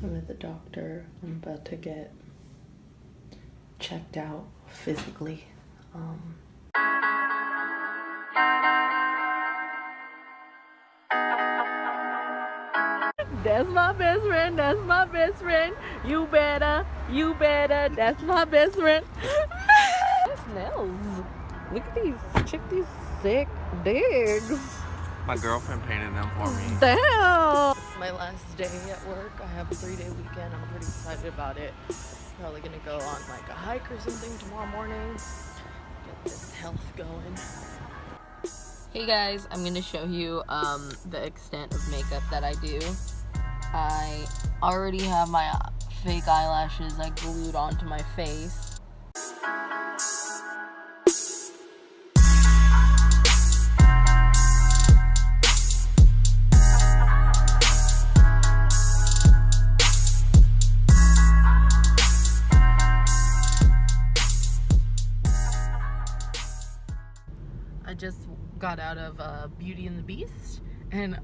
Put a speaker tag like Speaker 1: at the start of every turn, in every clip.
Speaker 1: I'm at the doctor. I'm about to get checked out physically. That's my best friend, that's my best friend. You better, that's my best friend. Nails. Look at these, check these sick digs.
Speaker 2: My girlfriend painted them for me.
Speaker 1: Damn! It's my last day at work. I have a 3-day weekend. I'm pretty excited about it. Probably gonna go on like a hike or something tomorrow morning. Get this health going. Hey guys, I'm gonna show you the extent of makeup that I do. I already have my fake eyelashes like glued onto my face. I just got out of Beauty and the Beast and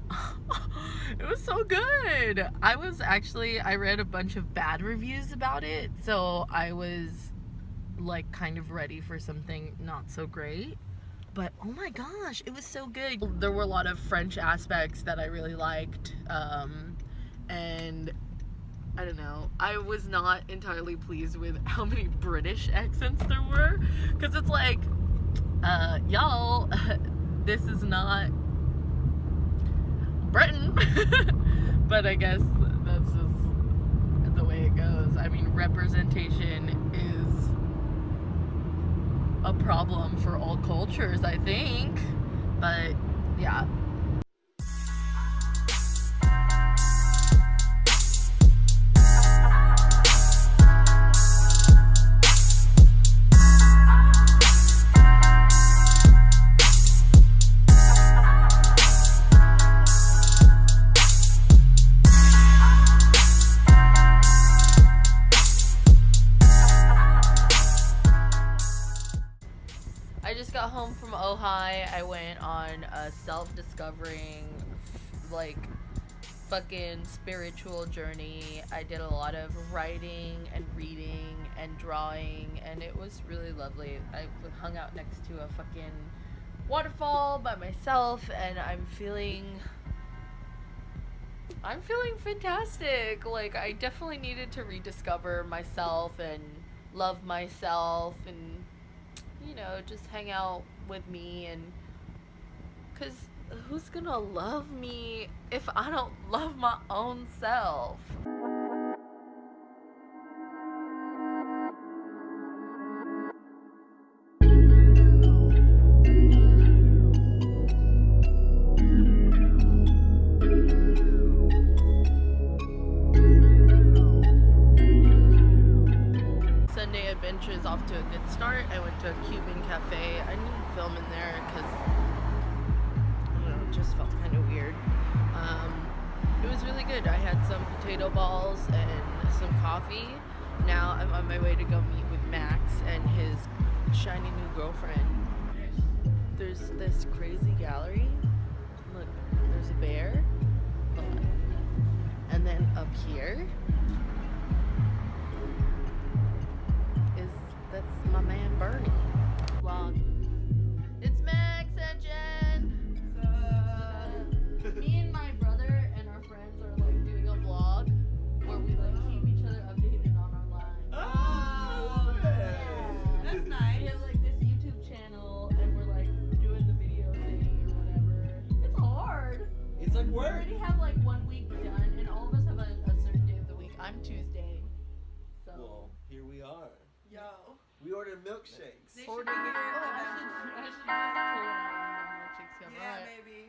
Speaker 1: it was so good. I read a bunch of bad reviews about it, so I was like kind of ready for something not so great, but oh my gosh, it was so good. There were a lot of French aspects that I really liked, and I don't know, I was not entirely pleased with how many British accents there were, because it's like, y'all, this is not Britain. But I guess that's just the way it goes. I mean, representation is a problem for all cultures, I think. But yeah. I just got home from Ojai. I went on a self-discovering, like, fucking spiritual journey. I did a lot of writing and reading and drawing, and it was really lovely. I hung out next to a fucking waterfall by myself, and I'm feeling fantastic. Like, I definitely needed to rediscover myself and love myself and, you know, just hang out with me, and because who's gonna love me if I don't love my own self? Sunday adventure is off to a good start. I went to a Cuban cafe. I didn't film in there because, I don't know, it just felt kind of weird. It was really good. I had some potato balls and some coffee. Now I'm on my way to go meet with Max and his shiny new girlfriend. There's this crazy gallery. Look, there's a bear. Hold on. And then up here, that's my man Bernie. Vlog. It's Max and Jen. Me and my brother and our friends are like doing a vlog where we like keep each other updated on our lives.
Speaker 2: Oh,
Speaker 1: yeah.
Speaker 3: That's nice.
Speaker 1: We have like this YouTube channel and we're like doing the video thing or whatever. It's hard.
Speaker 2: It's like
Speaker 1: We
Speaker 2: work.
Speaker 1: already have like 1 week done, and all of us have a certain day of the week. I'm Tuesday. So.
Speaker 2: Well, here we are.
Speaker 3: Yo.
Speaker 2: We ordered milkshakes.
Speaker 3: They should
Speaker 1: Ordering
Speaker 3: be
Speaker 1: it.
Speaker 3: here
Speaker 1: Oh,
Speaker 3: at
Speaker 1: I
Speaker 3: the
Speaker 1: should just pull it out when the milkshakes come.
Speaker 3: Yeah,
Speaker 1: Alright.
Speaker 3: baby.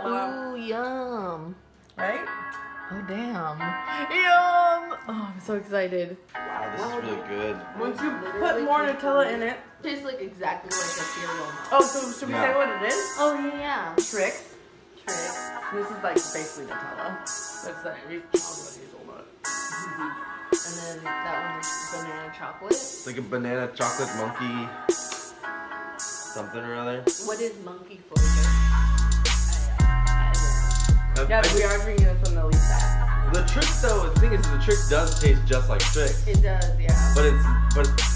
Speaker 1: Ooh, yum.
Speaker 3: Right?
Speaker 1: Oh, damn. Yum! Oh, I'm so excited.
Speaker 2: Wow, this is really good.
Speaker 3: Once you put more Nutella in it.
Speaker 1: Tastes like exactly like a cereal.
Speaker 3: Oh, so should we say what it is?
Speaker 1: Oh, yeah.
Speaker 3: Tricks.
Speaker 1: Tricks.
Speaker 3: This is like basically Nutella. That's that chocolate hazelnut.
Speaker 1: And then that one is banana chocolate.
Speaker 2: It's like a banana chocolate monkey something or other.
Speaker 1: What is monkey flavor?
Speaker 3: Yeah, but we are drinking this one the least
Speaker 2: The trick though, the thing is, the trick does taste just like trick.
Speaker 3: It does, yeah.
Speaker 2: But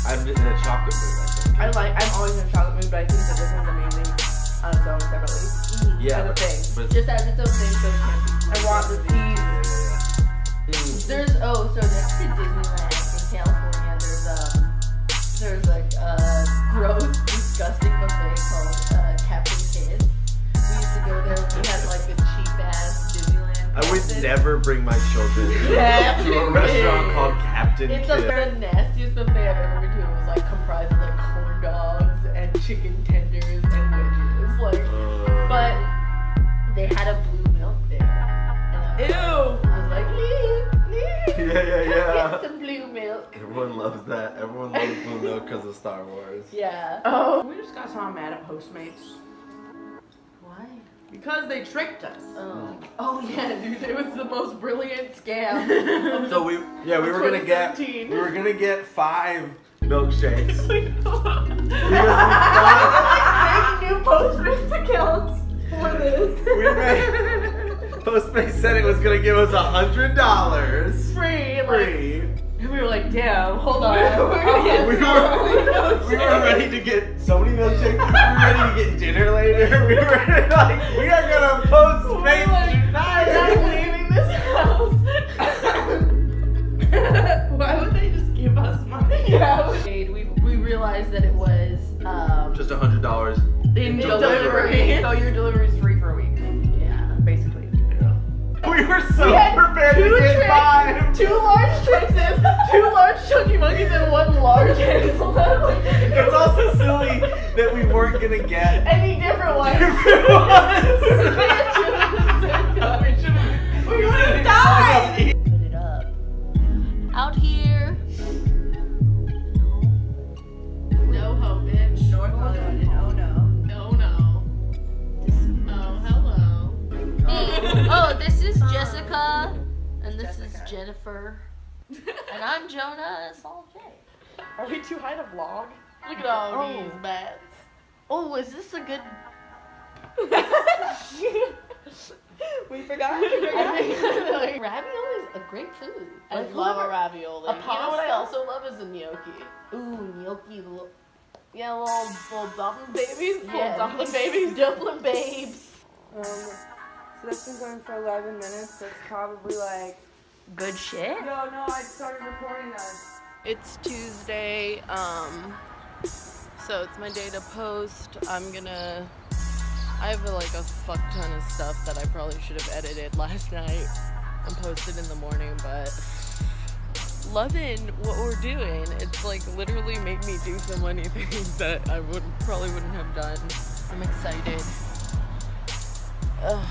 Speaker 2: I'm in a chocolate mood, I think.
Speaker 3: I'm always in a chocolate mood, but I think that this one's amazing on its own separately.
Speaker 2: Yeah,
Speaker 3: As a
Speaker 2: but,
Speaker 3: thing.
Speaker 2: but
Speaker 3: Just as its own thing, so it can't be. I want the cheese. There's, so next to Disneyland in California, there's like a gross, disgusting buffet called Captain Kidd. We used to go there when we had like the cheap ass Disneyland.
Speaker 2: I would
Speaker 3: passes.
Speaker 2: never bring my children to a restaurant called Captain
Speaker 3: It's
Speaker 2: Kidd.
Speaker 3: the nastiest buffet I've ever been to. It was like comprised of like corn dogs and chicken tenders and wedges. Like, but they had a blue milk there. And I was like, leave.
Speaker 2: Yeah.
Speaker 3: Get some blue milk.
Speaker 2: Everyone loves that. Everyone loves blue milk because of Star Wars.
Speaker 3: Yeah.
Speaker 4: Oh. We just got so mad at Postmates.
Speaker 3: Why?
Speaker 4: Because they tricked us.
Speaker 3: Oh yeah, dude, it was the most brilliant scam.
Speaker 2: So we were gonna get
Speaker 3: 2017.
Speaker 2: 5 milkshakes.
Speaker 3: Make new Postmates accounts for this.
Speaker 2: Postmates said it was gonna give us $100
Speaker 3: Free.
Speaker 2: free.
Speaker 3: And we were like, damn, hold on.
Speaker 2: We were ready to get so many milkshakes. We were ready to get dinner later. We were like, we are gonna Postmates tonight.
Speaker 3: I'm not leaving this house.
Speaker 4: Why would they just give us money?
Speaker 3: Yeah. We realized that it was
Speaker 2: Just $100.
Speaker 3: in
Speaker 4: delivery.
Speaker 3: So your delivery is free for a week. Yeah, basically.
Speaker 2: We were so
Speaker 3: We had
Speaker 2: prepared to
Speaker 3: 2
Speaker 2: get
Speaker 3: tricks,
Speaker 2: 5.
Speaker 3: 2 large Trixes, 2 large Chunky Monkeys, and 1 large hazelnut.
Speaker 2: It's also silly that we weren't gonna get
Speaker 3: Any different ones.
Speaker 2: different ones.
Speaker 3: We would have died. Put it up. Out here.
Speaker 1: No hope, bitch.
Speaker 3: North Hollywood. Oh no.
Speaker 1: No, no. Oh, hello.
Speaker 5: Oh, this is Jessica, and this is Jennifer, and I'm Jonah. It's all Jay.
Speaker 3: Are we too high to vlog?
Speaker 1: Look at all these bats.
Speaker 5: Oh, is this a good?
Speaker 3: We forgot.
Speaker 5: Ravioli is a great food.
Speaker 1: I love a ravioli.
Speaker 5: A
Speaker 1: You know what I
Speaker 5: pasta?
Speaker 1: also love is a gnocchi.
Speaker 5: Ooh, gnocchi.
Speaker 1: Yeah, little dumpling babies.
Speaker 5: Yeah.
Speaker 1: Little dumpling babies.
Speaker 5: Dumpling babes.
Speaker 4: So that's been going for 11 minutes. That's probably like.
Speaker 5: Good shit.
Speaker 4: No, I started recording us.
Speaker 1: It's Tuesday, so it's my day to post. I have like a fuck ton of stuff that I probably should have edited last night and posted in the morning, but loving what we're doing. It's like literally made me do so many things that I probably wouldn't have done. I'm excited. Ugh.